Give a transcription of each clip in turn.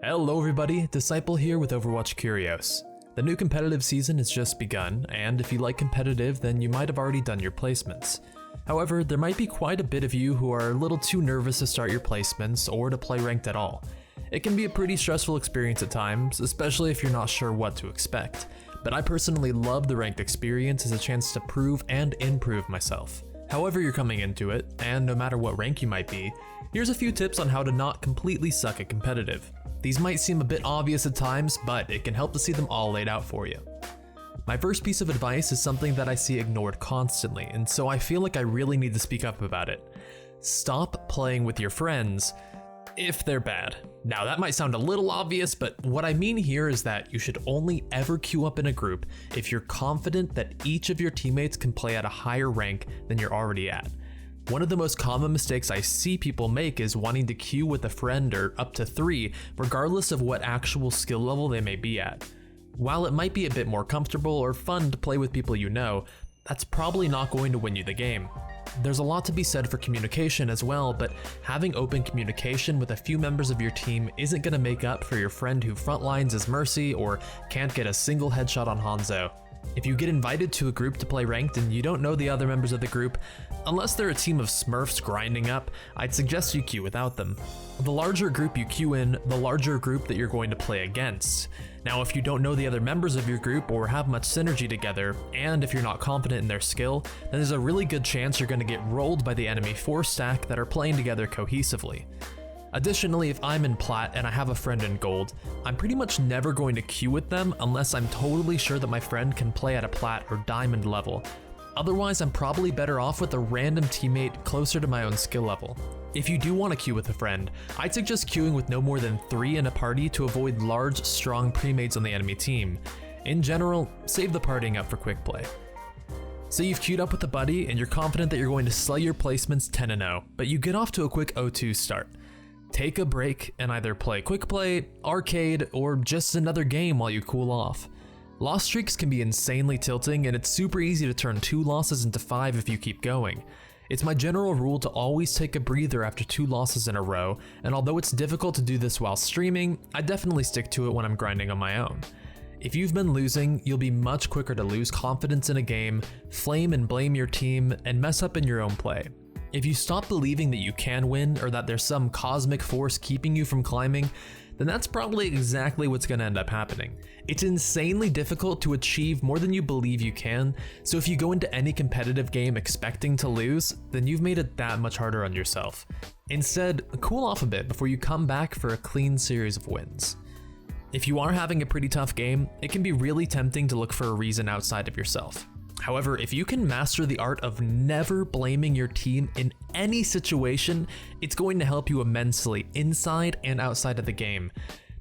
Hello everybody, Disciple here with Overwatch Curios. The new competitive season has just begun, and if you like competitive, then you might have already done your placements. However, there might be quite a bit of you who are a little too nervous to start your placements or to play ranked at all. It can be a pretty stressful experience at times, especially if you're not sure what to expect. But I personally love the ranked experience as a chance to prove and improve myself. However you're coming into it, and no matter what rank you might be, here's a few tips on how to not completely suck at competitive. These might seem a bit obvious at times, but it can help to see them all laid out for you. My first piece of advice is something that I see ignored constantly, and so I feel like I really need to speak up about it. Stop playing with your friends if they're bad. Now that might sound a little obvious, but what I mean here is that you should only ever queue up in a group if you're confident that each of your teammates can play at a higher rank than you're already at. One of the most common mistakes I see people make is wanting to queue with a friend or up to 3, regardless of what actual skill level they may be at. While it might be a bit more comfortable or fun to play with people you know, that's probably not going to win you the game. There's a lot to be said for communication as well, but having open communication with a few members of your team isn't going to make up for your friend who frontlines as Mercy or can't get a single headshot on Hanzo. If you get invited to a group to play ranked and you don't know the other members of the group, unless they're a team of smurfs grinding up, I'd suggest you queue without them. The larger group you queue in, the larger group that you're going to play against. Now, if you don't know the other members of your group or have much synergy together, and if you're not confident in their skill, then there's a really good chance you're going to get rolled by the enemy 4 stack that are playing together cohesively. Additionally, if I'm in plat and I have a friend in gold, I'm pretty much never going to queue with them unless I'm totally sure that my friend can play at a plat or diamond level. Otherwise, I'm probably better off with a random teammate closer to my own skill level. If you do want to queue with a friend, I'd suggest queuing with no more than 3 in a party to avoid large, strong premates on the enemy team. In general, save the partying up for quick play. So you've queued up with a buddy and you're confident that you're going to slay your placements 10-0, but you get off to a quick 0-2 start. Take a break and either play quick play, arcade, or just another game while you cool off. Loss streaks can be insanely tilting, and it's super easy to turn 2 losses into 5 if you keep going. It's my general rule to always take a breather after 2 losses in a row, and although it's difficult to do this while streaming, I definitely stick to it when I'm grinding on my own. If you've been losing, you'll be much quicker to lose confidence in a game, flame and blame your team, and mess up in your own play. If you stop believing that you can win or that there's some cosmic force keeping you from climbing, then that's probably exactly what's going to end up happening. It's insanely difficult to achieve more than you believe you can, so if you go into any competitive game expecting to lose, then you've made it that much harder on yourself. Instead, cool off a bit before you come back for a clean series of wins. If you are having a pretty tough game, it can be really tempting to look for a reason outside of yourself. However, if you can master the art of never blaming your team in any situation, it's going to help you immensely inside and outside of the game.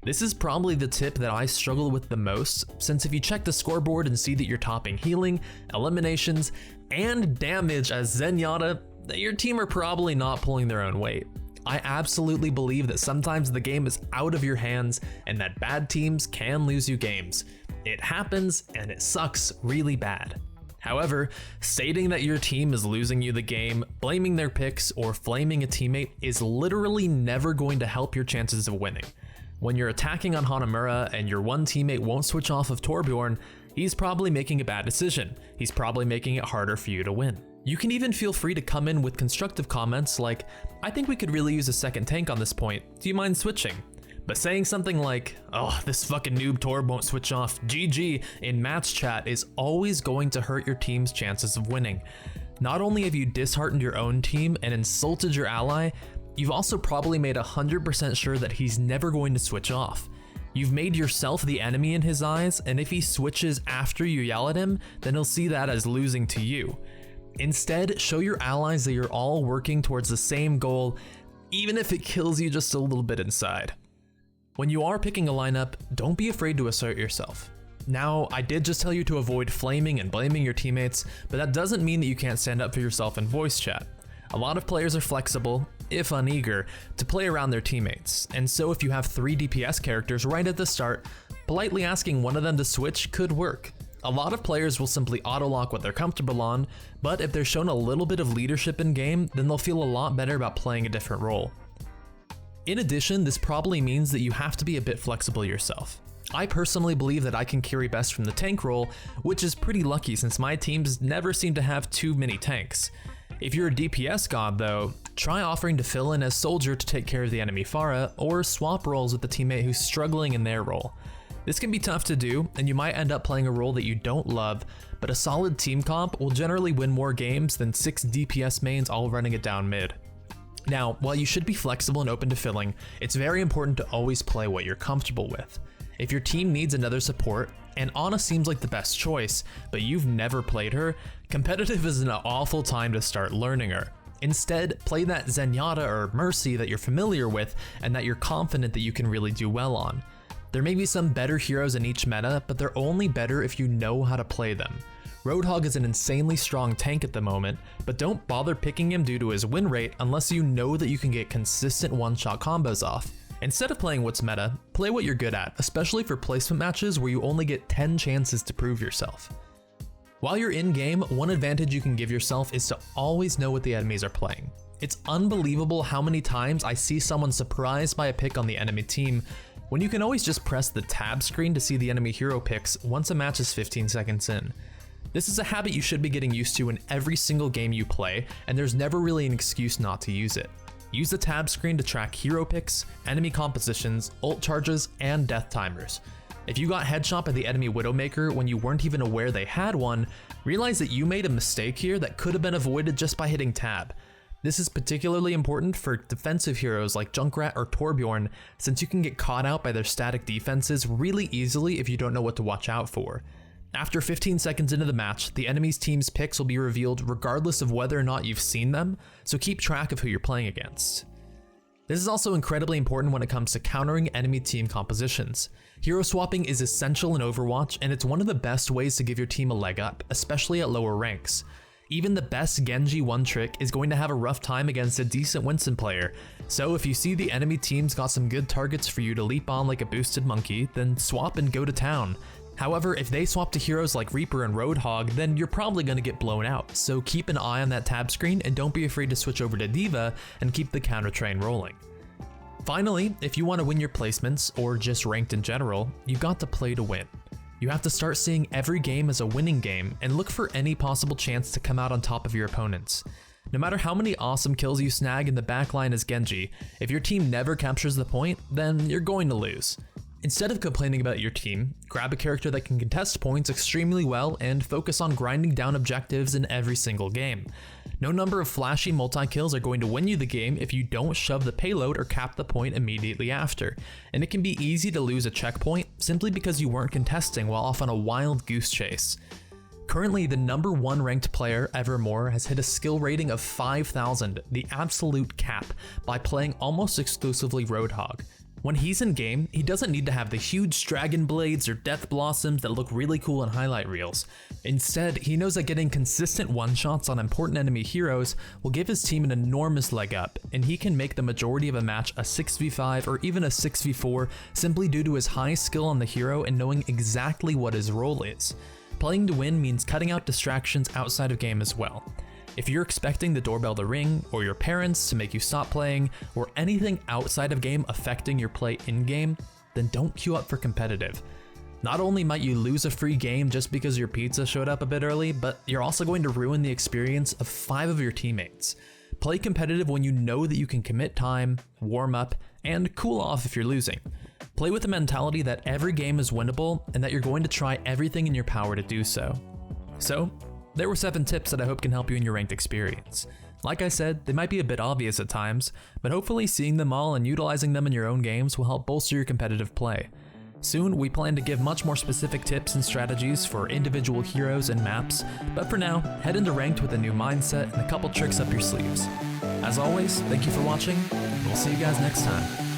This is probably the tip that I struggle with the most, since if you check the scoreboard and see that you're topping healing, eliminations, and damage as Zenyatta, that your team are probably not pulling their own weight. I absolutely believe that sometimes the game is out of your hands and that bad teams can lose you games. It happens and it sucks really bad. However, stating that your team is losing you the game, blaming their picks, or flaming a teammate is literally never going to help your chances of winning. When you're attacking on Hanamura and your one teammate won't switch off of Torbjorn, he's probably making a bad decision. He's probably making it harder for you to win. You can even feel free to come in with constructive comments like, "I think we could really use a second tank on this point. Do you mind switching?" But saying something like, "Oh, this fucking noob Torb won't switch off, GG," in match chat is always going to hurt your team's chances of winning. Not only have you disheartened your own team and insulted your ally, you've also probably made 100% sure that he's never going to switch off. You've made yourself the enemy in his eyes, and if he switches after you yell at him, then he'll see that as losing to you. Instead, show your allies that you're all working towards the same goal, even if it kills you just a little bit inside. When you are picking a lineup, don't be afraid to assert yourself. Now, I did just tell you to avoid flaming and blaming your teammates, but that doesn't mean that you can't stand up for yourself in voice chat. A lot of players are flexible, if uneager, to play around their teammates, and so if you have 3 DPS characters right at the start, politely asking one of them to switch could work. A lot of players will simply auto-lock what they're comfortable on, but if they're shown a little bit of leadership in game, then they'll feel a lot better about playing a different role. In addition, this probably means that you have to be a bit flexible yourself. I personally believe that I can carry best from the tank role, which is pretty lucky since my teams never seem to have too many tanks. If you're a DPS god though, try offering to fill in as soldier to take care of the enemy Pharah, or swap roles with the teammate who's struggling in their role. This can be tough to do, and you might end up playing a role that you don't love, but a solid team comp will generally win more games than 6 DPS mains all running it down mid. Now, while you should be flexible and open to filling, it's very important to always play what you're comfortable with. If your team needs another support, and Ana seems like the best choice, but you've never played her, competitive is an awful time to start learning her. Instead, play that Zenyatta or Mercy that you're familiar with and that you're confident that you can really do well on. There may be some better heroes in each meta, but they're only better if you know how to play them. Roadhog is an insanely strong tank at the moment, but don't bother picking him due to his win rate unless you know that you can get consistent one-shot combos off. Instead of playing what's meta, play what you're good at, especially for placement matches where you only get 10 chances to prove yourself. While you're in-game, one advantage you can give yourself is to always know what the enemies are playing. It's unbelievable how many times I see someone surprised by a pick on the enemy team, when you can always just press the tab screen to see the enemy hero picks once a match is 15 seconds in. This is a habit you should be getting used to in every single game you play, and there's never really an excuse not to use it. Use the tab screen to track hero picks, enemy compositions, ult charges, and death timers. If you got headshot by the enemy Widowmaker when you weren't even aware they had one, realize that you made a mistake here that could have been avoided just by hitting tab. This is particularly important for defensive heroes like Junkrat or Torbjorn, since you can get caught out by their static defenses really easily if you don't know what to watch out for. After 15 seconds into the match, the enemy's team's picks will be revealed regardless of whether or not you've seen them, so keep track of who you're playing against. This is also incredibly important when it comes to countering enemy team compositions. Hero swapping is essential in Overwatch, and it's one of the best ways to give your team a leg up, especially at lower ranks. Even the best Genji one trick is going to have a rough time against a decent Winston player, so if you see the enemy team's got some good targets for you to leap on like a boosted monkey, then swap and go to town. However, if they swap to heroes like Reaper and Roadhog, then you're probably going to get blown out, so keep an eye on that tab screen and don't be afraid to switch over to D.Va and keep the counter train rolling. Finally, if you want to win your placements, or just ranked in general, you've got to play to win. You have to start seeing every game as a winning game and look for any possible chance to come out on top of your opponents. No matter how many awesome kills you snag in the backline as Genji, if your team never captures the point, then you're going to lose. Instead of complaining about your team, grab a character that can contest points extremely well and focus on grinding down objectives in every single game. No number of flashy multi-kills are going to win you the game if you don't shove the payload or cap the point immediately after, and it can be easy to lose a checkpoint simply because you weren't contesting while off on a wild goose chase. Currently, the number 1 ranked player, Evermore, has hit a skill rating of 5,000, the absolute cap, by playing almost exclusively Roadhog. When he's in game, he doesn't need to have the huge dragon blades or death blossoms that look really cool in highlight reels. Instead, he knows that getting consistent one-shots on important enemy heroes will give his team an enormous leg up, and he can make the majority of a match a 6v5 or even a 6v4 simply due to his high skill on the hero and knowing exactly what his role is. Playing to win means cutting out distractions outside of game as well. If you're expecting the doorbell to ring, or your parents to make you stop playing, or anything outside of game affecting your play in-game, then don't queue up for competitive. Not only might you lose a free game just because your pizza showed up a bit early, but you're also going to ruin the experience of 5 of your teammates. Play competitive when you know that you can commit time, warm up, and cool off if you're losing. Play with the mentality that every game is winnable and that you're going to try everything in your power to do so. So, there were 7 tips that I hope can help you in your ranked experience. Like I said, they might be a bit obvious at times, but hopefully seeing them all and utilizing them in your own games will help bolster your competitive play. Soon, we plan to give much more specific tips and strategies for individual heroes and maps, but for now, head into ranked with a new mindset and a couple tricks up your sleeves. As always, thank you for watching, and we'll see you guys next time.